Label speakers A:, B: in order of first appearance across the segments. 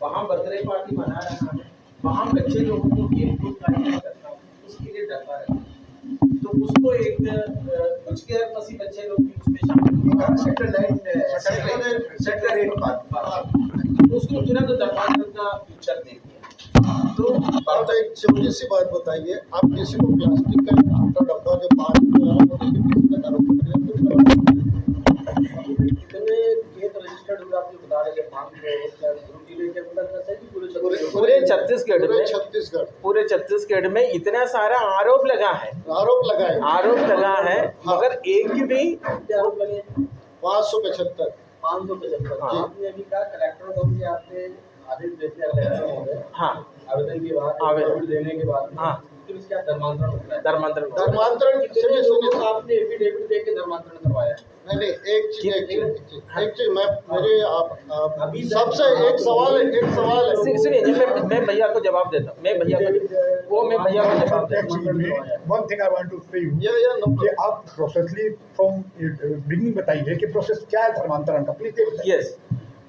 A: वहाँ birthday party मना रहा है, वहाँ बच्चे लोगों को गेम को ट्राई करता हूँ, उसके लिए डरता रहता है। तो उसको एक कुछ के पसी बच्चे लोग भी उसमें शामिल सेटेलाइट उसको तुरंत दरबार का पिक्चर दे दिया। तो
B: आप एक छोटी सी बात बताइए, आप किसी को प्लास्टिक का छोटा डब्बा जो
A: कितने केस रजिस्टर्ड हुए आप जो बता रहे थे 500 पूरे छत्तीसगढ़ में इतना सारा आरोप लगा है मगर एक भी आरोप लगे
B: 575
A: आपने अभी कहा कलेक्टर को भी आपने आदेश देते हैं। हाँ, आवेदन के बाद आवेदन देने के बाद हाँ फिर उसका धर्मांतरण होता है। धर्मांतरण कितने लोगों को आपने एफिडेविट दे के धर्मांतरण करवाया?
B: नहीं, एक चीज मैं मेरे अभी सबसे एक सवाल है।
A: सुनिए, मैं भैया को जवाब देता हूँ। मैं भैया को जवाब देता हूँ।
C: One thing I want to say you कि आप प्रोसेसली फ्रॉम बिगिनिंग बताइए कि प्रोसेस क्या है धर्मांतरण का, प्लीज।
A: यस,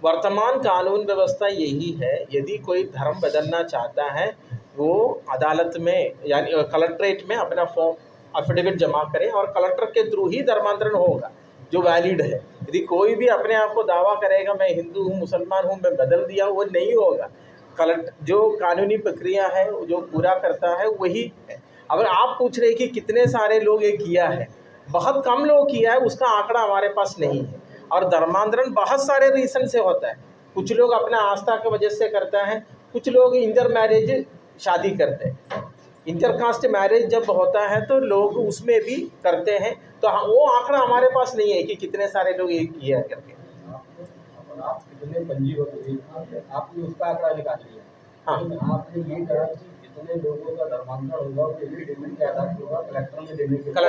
A: वर्तमान कानून व्यवस्था यही है, यदि कोई धर्म बदलना चाहता है वो अदालत में यानी कलेक्ट्रेट में अपना फॉर्म एफिडेविट जमा करे और कलेक्टर के थ्रू ही धर्मांतरण होगा जो वैलिड है। यदि कोई भी अपने आप को दावा करेगा मैं हिंदू हूँ, मुसलमान हूँ, मैं बदल दिया, वो नहीं होगा। जो कानूनी प्रक्रिया है जो पूरा करता है वही है। अगर आप पूछ रहे कि कितने सारे लोग ये किया है, बहुत कम लोग किया है, उसका आंकड़ा हमारे पास नहीं है। और धर्मांतरण बहुत सारे रीज़न से होता है। कुछ लोग अपना आस्था की वजह से करता है, कुछ लोग इंटर मैरिज शादी करते हैं। इंटरकास्ट मैरिज जब होता है तो लोग उसमें भी करते हैं। तो वो आंकड़ा हमारे पास नहीं है कि कितने सारे लोग ये किया करके। आप कितने पंजीबद्ध हुए, आपने उसका आंकड़ा निकाल लिया। हाँ, आपने ये कहा कि जितने लोगों का धर्मांतरण होगा वो एफिडेविट के आधार पर होगा, कलेक्टर में देने के बाद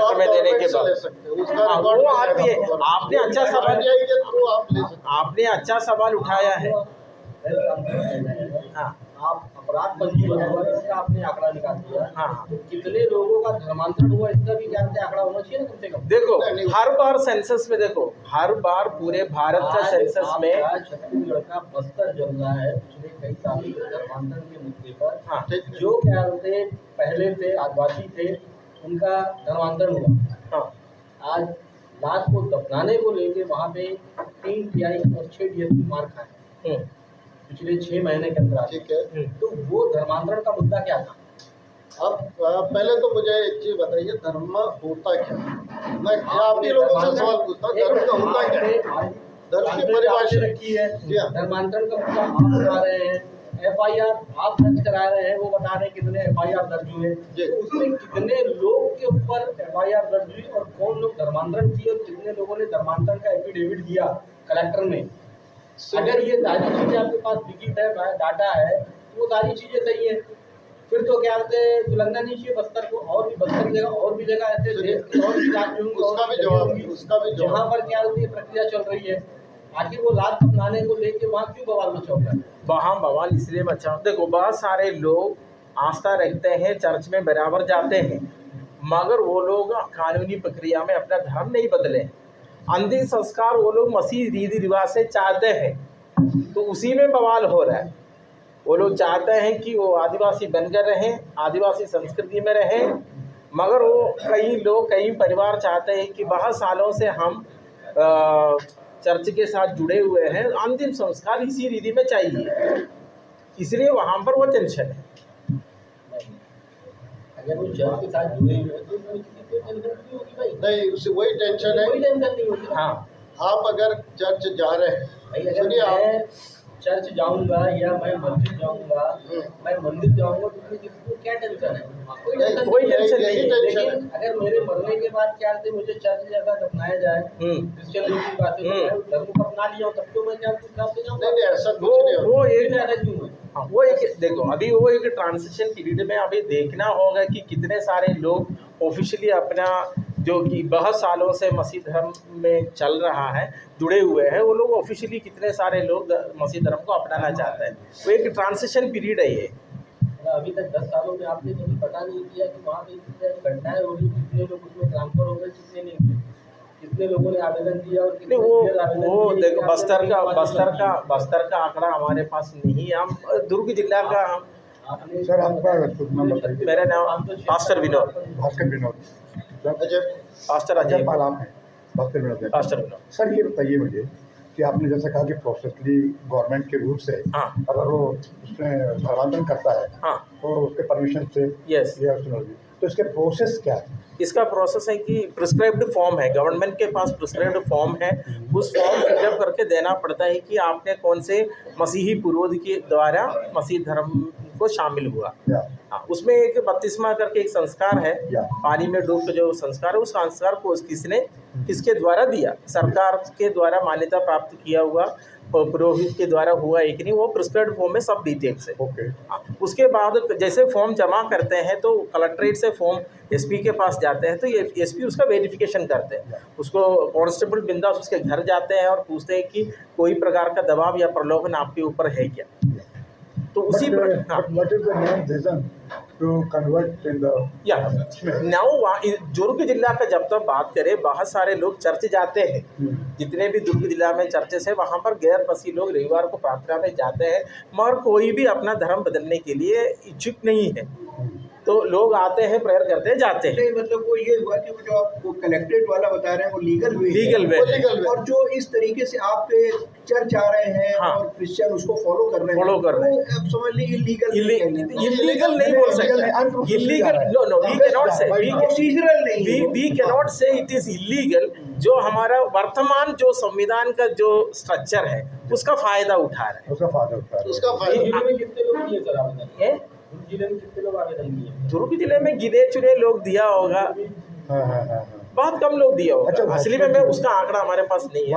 A: वो आती है। आपने अच्छा सवाल उठाया है। हाँ, आप अपराध पंजीबद्ध हुआ, इसका आपने आंकड़ा निकाल दिया। हाँ, तो कितने लोगों का धर्मांतरण हुआ इसका भी जानते आंकड़ा होना चाहिए ना कम से कम। देखो, हर बार सेंसस में देखो, हर बार पूरे भारत का सेंसस में छत्तीसगढ़ का बस्तर जल रहा है पिछले कई सालों से धर्मांतरण के मुद्दे पर। हाँ, जो क्या बोलते पहले थे आदिवासी थे उनका धर्मांतरण हुआ। हाँ, आज लाश को दफनाने को लेके वहाँ पे 3 TI और 6 DSP मार खाए पिछले 6 महीने के अंदर।
B: ठीक है,
A: तो वो धर्मांतरण का मुद्दा क्या था?
B: अब पहले तो मुझे एक चीज बताइए, धर्म होता क्या? मैं आप ही लोगों से सवाल पूछता हूँ, धर्म का होता क्या? धर्म की परिभाषा
A: रखी है। धर्मांतरण का मुद्दा आप बता रहे हैं, FIR आप दर्ज करा रहे हैं, वो बता रहे हैं कितने FIR दर्ज हुए, तो उसमें कितने लोग के ऊपर FIR दर्ज हुई और कौन लोग धर्मांतरण किए और कितने लोगों ने धर्मांतरण का एफिडेविट दिया कलेक्टर में। अगर ये सारी चीज़ें आपके पास लिखित है, डाटा है, तो वो सारी चीज़ें सही है, फिर तो क्या बोलते हैं तुलंगा नहीं चाहिए बस्तर को। और भी बस्तर की जगह और भी जगह ऐसे देश के और भी राज्य होंगे,
B: उसका भी जवाब
A: जहाँ पर क्या होती है प्रक्रिया चल रही है। आखिर वो लाश अपनाने को लेके वहाँ क्यों बवाल मचा होता है? वहाँ बवाल इसलिए मचा, देखो बहुत सारे लोग आस्था रखते हैं, चर्च में बराबर जाते हैं, मगर वो लोग कानूनी प्रक्रिया में अपना धर्म नहीं बदले। अंतिम संस्कार वो लोग मसीह रीति रिवाज से चाहते हैं, तो उसी में बवाल हो रहा है। वो लोग चाहते हैं कि वो आदिवासी बनकर रहें, आदिवासी संस्कृति में रहें, मगर वो कई परिवार चाहते हैं कि बहुत सालों से हम चर्च के साथ जुड़े हुए हैं, अंतिम संस्कार इसी रीति में चाहिए, इसलिए वहाँ पर वो टेंशन है। अगर वो चर्च के साथ जुड़े हुए हैं तो
B: नहीं, उससे वही टेंशन है।
A: हाँ,
B: आप अगर चर्च जा रहे हैं,
A: सुनिए, आप चर्च जाऊंगा या मैं मस्जिद जाऊंगा, मैं मंदिर जाऊंगा, तो किसको क्या टेंशन है? कोई टेंशन नहीं। लेकिन अगर मेरे मरने के बाद क्या से मुझे चर्च जैसा दफनाया जाए, क्रिश्चियन लोग की बातें धर्म को अपना लिया तब तो मैं क्या से जाऊंगा?
B: नहीं, ऐसा कुछ नहीं।
A: वो एक ऐसा क्यों है? हाँ, वो एक देखो, अभी वो एक ट्रांजिशन पीरियड में अभी देखना होगा कि कितने सारे लोग ऑफिशियली अपना जो कि बहुत सालों से मसीह धर्म में चल रहा है, जुड़े हुए हैं, वो लोग ऑफिशियली कितने सारे लोग मसीह धर्म को अपनाना चाहते हैं। वो एक ट्रांजिशन पीरियड है ये। अभी तक 10 सालों में आपने कभी पता नहीं किया कि वहाँ पे कितने घटनाएं हो रही, कितने लोग उसमें ट्रांसफर हो गए, कितने नहीं हुए?
D: कितने लोगों ने आवेदन दिया और
A: नहीं वो देखो बस्तर का आंकड़ा हमारे पास नहीं है। हम दुर्ग जिला का हम
C: सर आपका शुभ नाम बताइए।
A: मेरा नाम पास्टर विनोद।
C: भास्कर विनोद।
B: अजय
A: पास्टर
C: अजय
A: अजय
C: पाल आप हैं। भास्कर विनोद।
A: पास्टर विनोद।
C: सर ये बताइए मुझे कि आपने जैसे कहा कि प्रोसेसली गवर्नमेंट के रूल से
A: हाँ।
C: अगर वो उसमें धर्मांतरण करता है
A: हाँ।
C: तो उसके परमिशन से
A: यस।
C: तो इसके प्रोसेस क्या है?
A: इसका प्रोसेस है कि प्रिस्क्राइब्ड फॉर्म है, गवर्नमेंट के पास प्रिस्क्राइब्ड फॉर्म है। उस फॉर्म फिलअप करके देना पड़ता है कि आपने कौन से मसीही पूर्वज के द्वारा मसीह धर्म को शामिल हुआ। हाँ, उसमें एक बपतिस्मा करके एक संस्कार है, पानी में डूब के जो संस्कार है, उस संस्कार को किसने किसके द्वारा दिया, सरकार के द्वारा मान्यता प्राप्त किया हुआ, पुरोहित के द्वारा हुआ एक नहीं, वो प्रिस्क्राइब्ड फॉर्म में सब डिटेल्स है। हाँ, उसके बाद जैसे फॉर्म जमा करते हैं तो कलेक्ट्रेट से फॉर्म एसपी के पास जाते हैं, तो ये एसपी उसका वेरिफिकेशन करते हैं। उसको कांस्टेबल बिंदास उसके घर जाते हैं और पूछते हैं कि कोई प्रकार का दबाव या प्रलोभन आपके ऊपर है क्या। तो उसी दुर्ग जिला का जब तक बात करें, बहुत सारे लोग चर्च जाते हैं। जितने भी दुर्ग जिला में चर्चेस है वहाँ पर गैर मसीही लोग रविवार को प्रार्थना में जाते हैं, मगर कोई भी अपना धर्म बदलने के लिए इच्छुक नहीं है। तो लोग आते हैं, प्रेयर करते हैं, जाते हैं।
D: मतलब वो ये हुआ कि वो जो आप कलेक्ट्रेट वाला बता रहे हैं वो लीगल वे और जो इस तरीके से आप चर्च आ रहे हैं और क्रिश्चियन उसको फॉलो कर रहे हैं, अब समझ लीजिए
A: इलीगल नहीं बोल सकते, illegal no we cannot say,
D: procedural नहीं,
A: we cannot say it is illegal. जो हमारा वर्तमान जो संविधान का जो स्ट्रक्चर है उसका फायदा उठा रहे हैं,
B: उसका फायदा।
D: कितने लोग दिए सर आवेदन? जिले में कितने लोग आवेदन दिए?
A: दुर्ग जिले में गिने चुने लोग दिया होगा, बहुत कम लोग दिया होगा। असली में मैं उसका आंकड़ा हमारे पास नहीं है।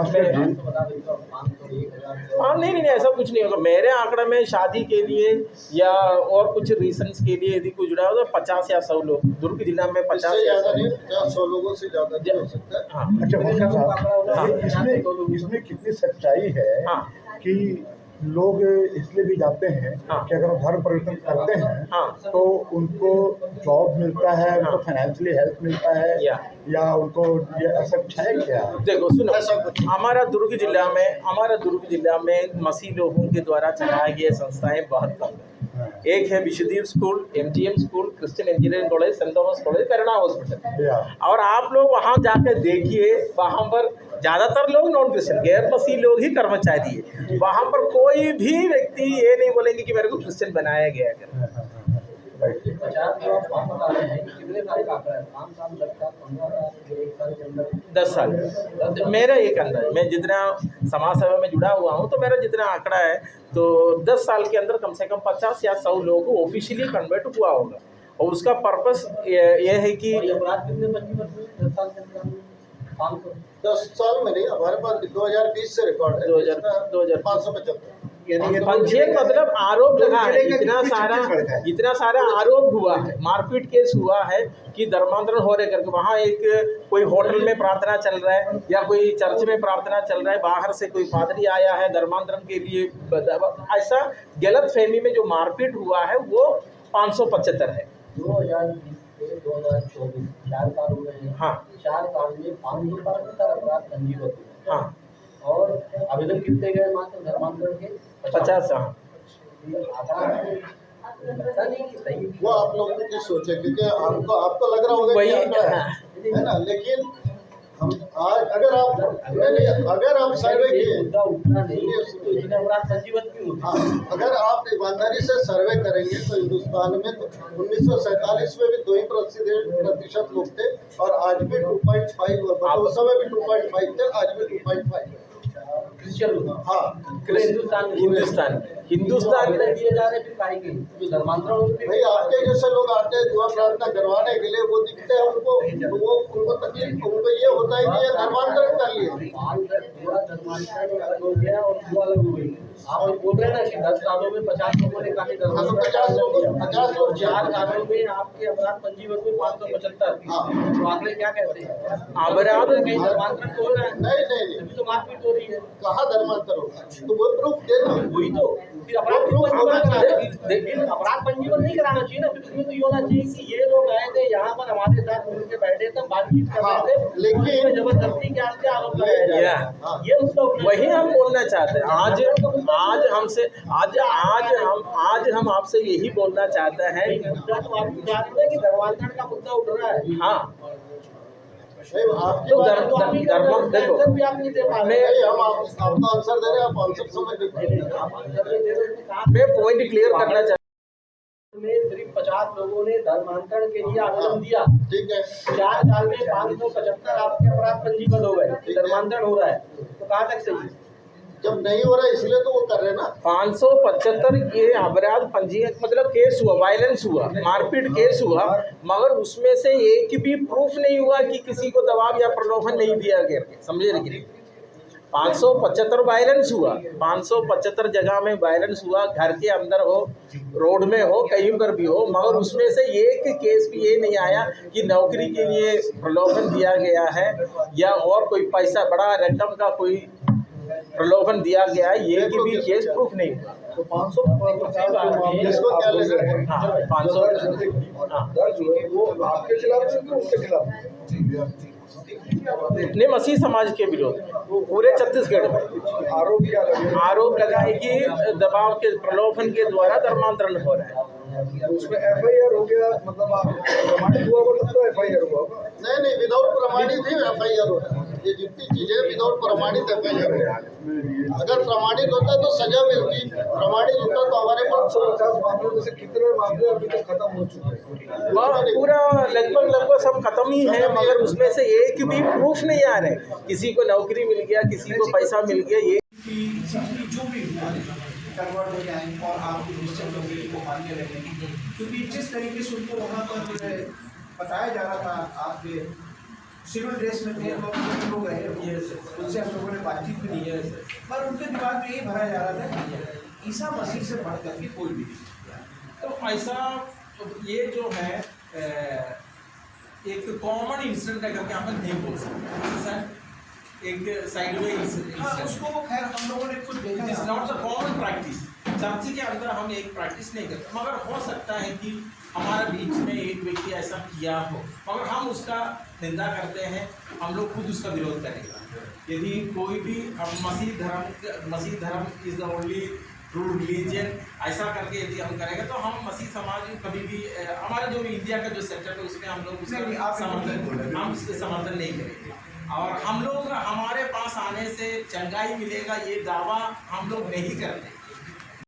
A: हाँ नहीं, ऐसा कुछ नहीं होगा। मेरे आंकड़ा में शादी के लिए या और कुछ रीजंस के लिए यदि कुछ जुड़ा हो तो 50 या 100 लोग दुर्ग जिला में 50 या
B: 100 लोगों से ज़्यादा हो सकता है।
A: हाँ।
C: अच्छा, इसमें कितनी सच्चाई है कि लोग इसलिए भी जाते हैं कि अगर वो धर्म परिवर्तन करते हैं तो उनको जॉब मिलता है, उनको फाइनेंशियली हेल्प मिलता है या उनको ये ऐसा कुछ है क्या?
A: देखो सुनो, हमारा दुर्ग जिला में मसीह लोगों के द्वारा चलाए गए संस्थाएं बहुत कम है। एक है विशुद्धीर school, MGM school, Christian engineering college, Saint Thomas college, Karuna hospital. और आप लोग वहाँ जाकर देखिए, वहाँ पर ज़्यादातर लोग नॉन क्रिश्चियन गैर मसीह लोग ही कर्मचारी है। वहाँ पर कोई भी व्यक्ति ये नहीं बोलेंगे कि मेरे को क्रिश्चियन बनाया गया है। 10 साल मेरा एक अंदाज, मैं जितना समाज सेवा में जुड़ा हुआ हूँ तो मेरा जितना आंकड़ा है तो 10 साल के अंदर कम से कम 50 या 100 लोगों को ऑफिशियली कन्वर्ट हुआ होगा। और उसका पर्पस ये है कि
B: 10 साल में नहीं, हमारे पास 2020 से रिकॉर्ड है 2575।
A: पंजीयन मतलब आरोप लगा है, इतना सारा आरोप हुआ है, मारपीट केस हुआ है कि धर्मांतरण हो रहे करके। वहाँ एक कोई होटल में प्रार्थना चल रहा है या कोई चर्च में प्रार्थना चल रहा है, बाहर से कोई पादरी आया है धर्मांतरण के लिए, ऐसा गलत फहमी में जो मारपीट हुआ है वो 575 है।
D: 2024 4 साल हुए हैं।
A: हाँ,
D: 4 साल में 575 अपराध पंजीबद्ध हुए।
A: हाँ,
D: और आवेदन कितने गए मात्र धर्मांतरण के?
A: 50। हाँ,
B: वो आप लोगों की सोच है, क्योंकि आपको लग रहा होगा
A: वही
B: है ना, लेकिन हम आज अगर आप सर्वे किए, अगर आप ईमानदारी से सर्वे करेंगे तो हिंदुस्तान में 1947 में भी 2% लोग थे और आज भी 2.5, उस समय भी 2.5 थे, आज भी 2.5 है। हाँ,
A: हिंदुस्तान में
D: दिए जा रहे फिर धर्मांतरण
B: भाई आपके जैसे लोग आते हैं दुआ प्रार्थना करवाने के लिए, वो दिखते हैं उनको, उनको तकलीफ, उनको ये होता है कि ये धर्मांतरण कर लिए।
D: धर्मांतरण हो गया और दुआ अलग हो गई।
E: आप बोल रहे हैं ना कि 10 सालों में 50 लोगों ने काफी
B: 50 लोग
E: 4 सालों में आपके अपराध पंजीबन में 575। तो आंकड़े क्या कहते हैं?
A: अपराध
E: कहीं धर्मांतरण तो हो रहा है?
B: नहीं
E: अभी तो मारपीट हो रही है।
B: कहाँ धर्मांतर होगा? तो वो प्रूफ देना।
E: वही तो फिर अपराध पंजीबन नहीं कराना चाहिए ना। फिर उसमें तो ये होना चाहिए कि ये लोग आए थे यहाँ पर हमारे साथ मिलकर बैठे थे, बातचीत कर रहे थे, लेकिन जबरदस्ती क्या आरोप लगाया जा रहा है। ये
A: वही हम बोलना चाहते हैं। आज हम आपसे यही बोलना चाहते हैं
E: कि धर्मांतरण का मुद्दा उठ रहा है।
A: हाँ,
B: तो
A: देखो
B: हम आपको आंसर दे रहे हैं, आप आंसर समझ लीजिए।
A: मैं पॉइंट क्लियर करना चाहता
E: में सिर्फ 50 लोगों ने धर्मांतरण के लिए आवेदन दिया।
B: ठीक है।
E: 4 साल में 575 आपके अपराध पंजीबद्ध हो गए, धर्मांतरण हो रहा है, तो कहाँ तक सही?
B: जब नहीं हो रहा है इसलिए तो वो कर रहे हैं ना।
A: 575 ये अपराध पंजीयन मतलब केस हुआ, वायलेंस हुआ, मारपीट केस हुआ, मगर उसमें से एक भी प्रूफ नहीं हुआ कि किसी को दबाव या प्रलोभन नहीं दिया गया। समझे नहीं? 575 वायलेंस हुआ, 575 जगह में वायलेंस हुआ, घर के अंदर हो, रोड में हो, कहीं पर भी हो, मगर उसमें से एक केस भी ये नहीं आया कि नौकरी के लिए प्रलोभन दिया गया है या और कोई पैसा बड़ा रकम का कोई प्रलोभन दिया गया है, ये की भी केस प्रूफ नहीं हुआ।
C: तो 550
B: इसको क्या लेकर?
A: हाँ, 500
C: दर्ज हुए वो आपके खिलाफ है कि उसके खिलाफ?
A: नहीं, मसीह समाज के विरोध पूरे छत्तीसगढ़ में आरोप लगा है कि दबाव के प्रलोभन के द्वारा धर्मांतरण हो रहा है।
C: उसमें FIR हो गया, मतलब आप प्रमाणित हुआ तब तो FIR हुआ।
B: नहीं, विदाउट प्रमाणित ही FIR हो रहा है। ये जितनी चीजें विदाउट प्रमाणित FIR हो रहा है। अगर प्रमाणित होता तो सजा मिलती, प्रमाणित होता तो हमारे
C: 550 मामलों में से कितने मामले अभी तक खत्म हो चुके हैं?
A: पूरा लगभग सब खत्म ही है, मगर उसमें से एक भी प्रूफ नहीं आ रहे। किसी को नौकरी मिल गया, किसी को पैसा मिल गया, ये
D: जो भी कन्वर्ट हो जाए और आप निश्चित नौकरी को मानने लगे। क्योंकि जिस तरीके से उनको वहाँ पर बताया जा रहा था, आपके सिविल ड्रेस में थे लोग रहे, उनसे हम लोगों ने बातचीत भी की है, पर उनके दिमाग में ये भरा जा रहा था कि ईसा मसीह से बढ़ करके कोई भी नहीं।
A: तो ऐसा ये जो है एक कॉमन इंसिडेंट अगर क्या हम नहीं बोल सकते सर, एक साइडवे इंसिडेंट
D: उसको खैर हम लोगों ने कुछ देखा,
A: is not the common practice. Church के अंदर हम एक प्रैक्टिस नहीं करते, मगर हो सकता है कि हमारे बीच में एक व्यक्ति ऐसा किया हो, मगर हम उसका निंदा करते हैं, हम लोग खुद उसका विरोध करेंगे। यदि कोई भी मसीह धर्म is the only true religion ऐसा करके यदि हम करेंगे तो हम मसीह समाज कभी भी हमारा जो इंडिया का जो सेक्टर है उसमें हम लोग उसका समर्थन नहीं करेंगे। और हम लोग हमारे पास आने से चंगाई मिलेगा ये दावा हम लोग नहीं करते।